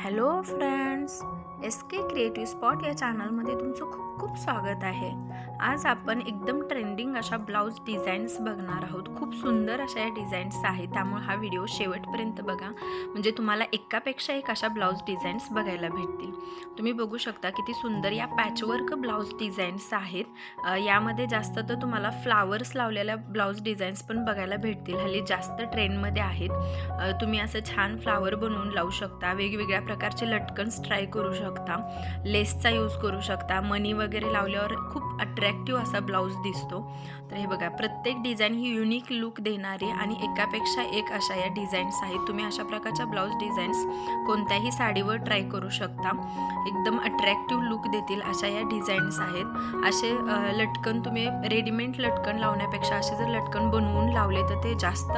Hello friends, S के creative spot या चॅनलमध्ये तुमचं खूप खूप स्वागत आहे। आज आपण एकदम ट्रेंडिंग अशा ब्लाउज डिझाईन्स बघणार आहोत। खूप सुंदर अशा या डिझाईन्स आहेत, त्यामुळे हा व्हिडिओ शेवटपर्यंत बघा, म्हणजे तुम्हाला एकापेक्षा एक अशा ब्लाउज डिझाईन्स बघायला भेटतील। तुम्ही बघू शकता किती सुंदर या पॅचवर्क ब्लाउज डिझाईन्स आहेत। यामध्ये जास्त तर तुम्हाला फ्लावर्स लावलेल्या ब्लाउज डिझाईन्स पण बघायला भेटतील। हल्ली जास्त ट्रेंडमध्ये आहेत। तुम्ही असं छान फ्लावर बनवून लावू शकता, वेगवेगळ्या प्रकारचे लटकन्स ट्राय करू शकता, लेसचा यूज करू शकता, मनी वगैरे लावल्यावर खूप अट्रॅक्टिव्ह असा ब्लाउज दिसतो। तर हे बघा, प्रत्येक डिझाईन ही युनिक लुक देणारी आणि एकापेक्षा एक अशा या डिझाईन्स आहेत। तुम्ही अशा प्रकारच्या ब्लाउज डिझाईन्स कोणत्याही साडीवर ट्राय करू शकता, एकदम अट्रॅक्टिव्ह लुक देतील अशा या डिझाईन्स आहेत। असे लटकन तुम्ही रेडीमेड लटकन लावण्यापेक्षा असे जर लटकन बनवून लावले तर ते जास्त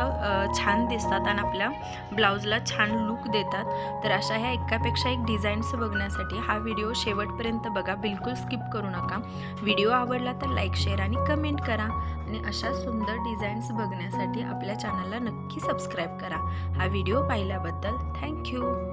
छान दिसतात आणि आपल्या ब्लाउजला छान लुक देतात। तर अशा ह्या एकापेक्षा एक डिझाईन्स बघण्यासाठी हा व्हिडिओ शेवटपर्यंत बघा, बिलकुल स्किप करू नका। व्हिडिओ आवडला तर लाईक, शेअर आणि कमेंट करा आणि अशा सुंदर डिझाईन्स बघण्यासाठी आपल्या चॅनलला नक्की सबस्क्राईब करा। हा व्हिडिओ पाहिल्याबद्दल थँक्यू।